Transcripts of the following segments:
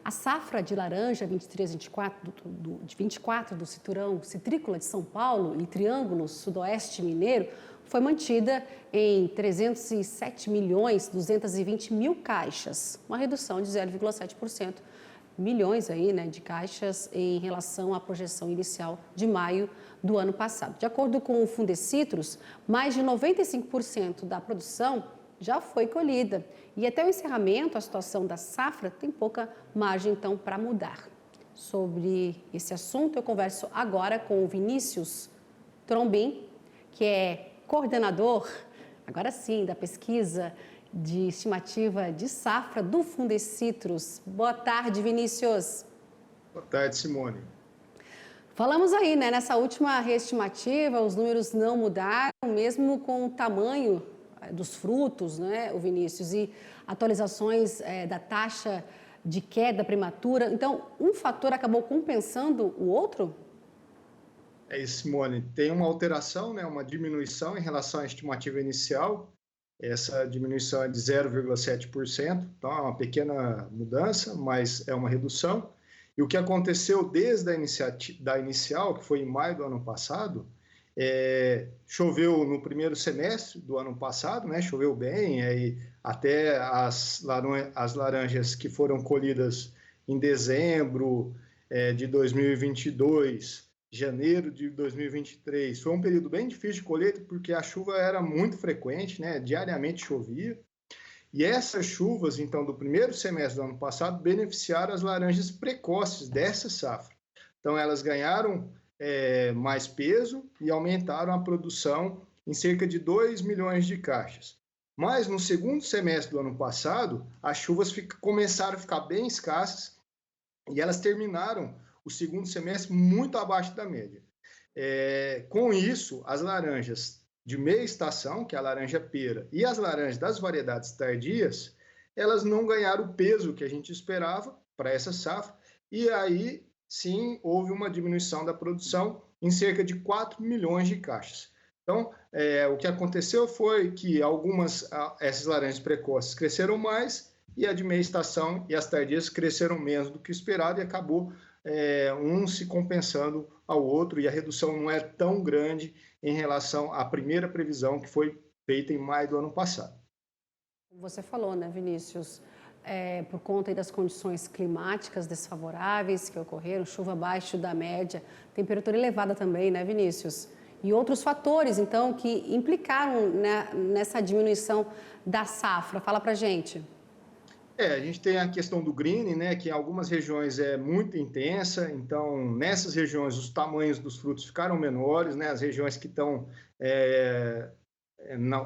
A safra de laranja 23-24 de 24 do Cinturão Citrícola de São Paulo e Triângulo Sudoeste Mineiro foi mantida em 307.220.000 caixas, uma redução de 0,7%, milhões aí, né, de caixas em relação à projeção inicial de maio do ano passado. De acordo com o Fundecitrus, mais de 95% da produção já foi colhida e até o encerramento a situação da safra tem pouca margem então para mudar. Sobre esse assunto eu converso agora com o Vinícius Trombin, que é coordenador, agora sim, da pesquisa de estimativa de safra do Fundecitrus. Boa tarde, Vinícius. Boa tarde, Simone. Falamos aí, né, nessa última reestimativa, os números não mudaram, mesmo com o tamanho dos frutos, né, o Vinícius, e atualizações da taxa de queda prematura. Então, um fator acabou compensando o outro? É isso, Simone. Tem uma alteração, né, uma diminuição em relação à estimativa inicial. Essa diminuição é de 0,7%, então é uma pequena mudança, mas é uma redução. E o que aconteceu desde a inicial, que foi em maio do ano passado, choveu no primeiro semestre do ano passado, né, choveu bem, e até as laranjas que foram colhidas em dezembro de 2022, janeiro de 2023, foi um período bem difícil de colheita, porque a chuva era muito frequente, né, diariamente chovia, e essas chuvas, então, do primeiro semestre do ano passado, beneficiaram as laranjas precoces dessa safra. Então, elas ganharam mais peso e aumentaram a produção em cerca de 2 milhões de caixas. Mas no segundo semestre do ano passado, as chuvas começaram a ficar bem escassas e elas terminaram o segundo semestre muito abaixo da média. Com isso, as laranjas de meia estação, que é a laranja pera, e as laranjas das variedades tardias, elas não ganharam o peso que a gente esperava para essa safra, e aí sim, houve uma diminuição da produção em cerca de 4 milhões de caixas. Então, o que aconteceu foi que essas laranjas precoces cresceram mais e a de meia estação e as tardias cresceram menos do que esperado e acabou um se compensando ao outro e a redução não é tão grande em relação à primeira previsão que foi feita em maio do ano passado. Você falou, né, Vinícius? Por conta das condições climáticas desfavoráveis que ocorreram, chuva abaixo da média, temperatura elevada também, né, Vinícius? E outros fatores, então, que implicaram, né, nessa diminuição da safra. Fala pra gente. A gente tem a questão do greening, né, que em algumas regiões é muito intensa, então nessas regiões os tamanhos dos frutos ficaram menores, né, as regiões que estão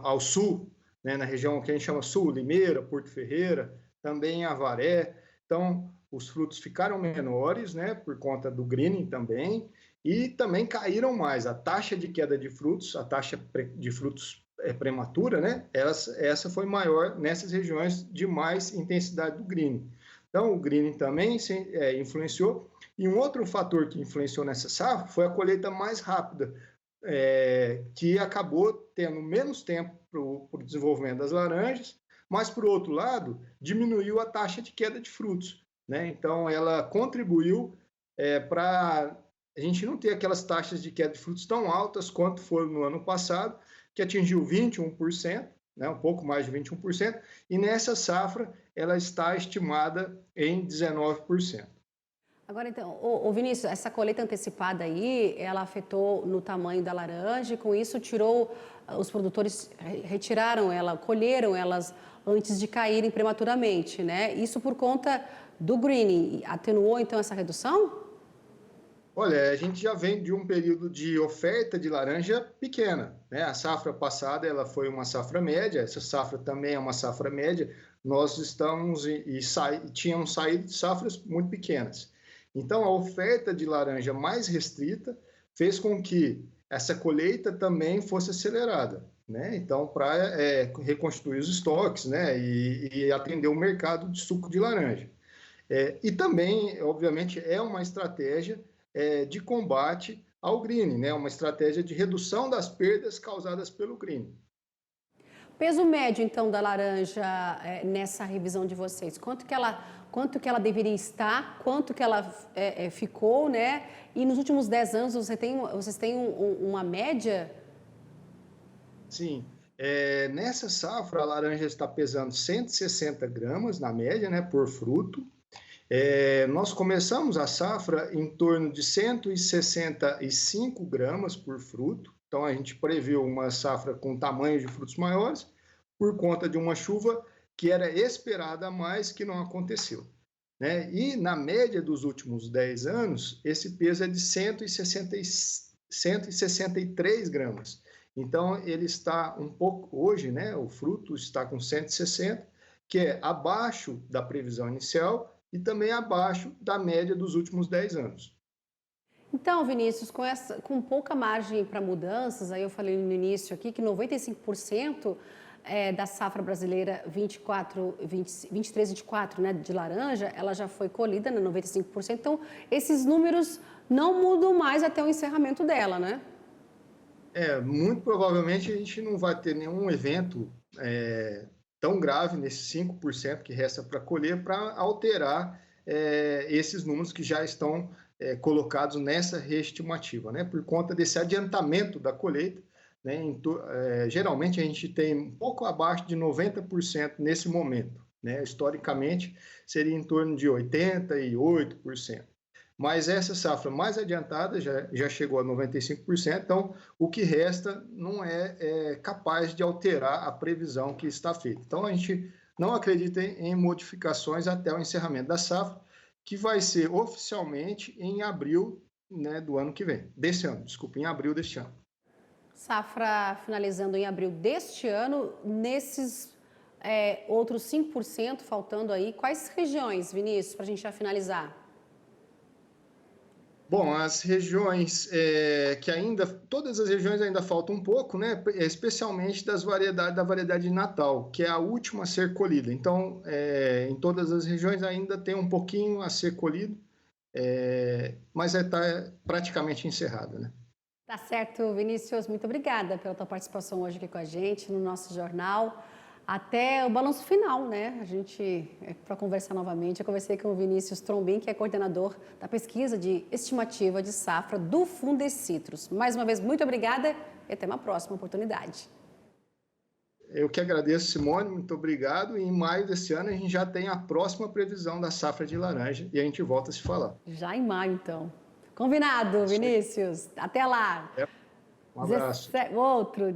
ao sul, né, na região que a gente chama sul, Limeira, Porto Ferreira, também em Avaré, então os frutos ficaram menores, né, por conta do greening também, e também caíram mais. A taxa de queda de frutos, a taxa de frutos prematura, né, essa foi maior nessas regiões de mais intensidade do greening. Então o greening também influenciou, e um outro fator que influenciou nessa safra foi a colheita mais rápida, que acabou tendo menos tempo para o desenvolvimento das laranjas, mas, por outro lado, diminuiu a taxa de queda de frutos, né? Então, ela contribuiu para a gente não ter aquelas taxas de queda de frutos tão altas quanto foram no ano passado, que atingiu 21%, né? Um pouco mais de 21%, e nessa safra ela está estimada em 19%. Agora, então, Vinícius, essa colheita antecipada aí, ela afetou no tamanho da laranja e com isso os produtores retiraram ela, colheram elas antes de caírem prematuramente, né? Isso por conta do greening. Atenuou, então, essa redução? Olha, a gente já vem de um período de oferta de laranja pequena, né? A safra passada ela foi uma safra média, essa safra também é uma safra média. Nós estamos tínhamos saído de safras muito pequenas. Então, a oferta de laranja mais restrita fez com que essa colheita também fosse acelerada, né? Então, para reconstituir os estoques, né? E atender o mercado de suco de laranja. E também, obviamente, é uma estratégia de combate ao greening, né? Uma estratégia de redução das perdas causadas pelo greening. Peso médio, então, da laranja nessa revisão de vocês? Quanto que ela quanto que ela deveria estar, quanto que ela ficou, né? E nos últimos 10 anos vocês têm uma média? Sim. Nessa safra, a laranja está pesando 160 gramas na média, né, por fruto. Nós começamos a safra em torno de 165 gramas por fruto. Então, a gente previu uma safra com tamanho de frutos maiores por conta de uma chuva que era esperada, mas que não aconteceu, né? E na média dos últimos 10 anos, esse peso é de 163 gramas. Então, ele está um pouco, hoje, né, o fruto está com 160, que é abaixo da previsão inicial e também abaixo da média dos últimos 10 anos. Então, Vinícius, com pouca margem para mudanças, aí eu falei no início aqui que 95% da safra brasileira 23-24, né, de laranja, ela já foi colhida, né, 95%. Então, esses números não mudam mais até o encerramento dela, né? Muito provavelmente a gente não vai ter nenhum evento tão grave nesses 5% que resta para colher para alterar esses números que já estão colocados nessa reestimativa, né? Por conta desse adiantamento da colheita, né? Geralmente a gente tem um pouco abaixo de 90% nesse momento, né? Historicamente seria em torno de 88%. Mas essa safra mais adiantada já chegou a 95%, então o que resta não é capaz de alterar a previsão que está feita. Então a gente não acredita em modificações até o encerramento da safra, que vai ser oficialmente em abril, né, do ano que vem, em abril deste ano. Safra finalizando em abril deste ano, nesses outros 5% faltando aí, quais regiões, Vinícius, para a gente já finalizar? Bom, as regiões todas as regiões ainda faltam um pouco, né? Especialmente da variedade de Natal, que é a última a ser colhida. Então, em todas as regiões ainda tem um pouquinho a ser colhido, mas está praticamente encerrada, né? Tá certo, Vinícius, muito obrigada pela tua participação hoje aqui com a gente no nosso jornal. Até o balanço final, né? A gente, para conversar novamente, eu conversei com o Vinícius Trombin, que é coordenador da pesquisa de estimativa de safra do Fundecitrus. Mais uma vez, muito obrigada e até uma próxima oportunidade. Eu que agradeço, Simone, muito obrigado. E em maio desse ano a gente já tem a próxima previsão da safra de laranja e a gente volta a se falar. Já em maio, então. Combinado, Vinícius. Até lá. Um abraço. Outro.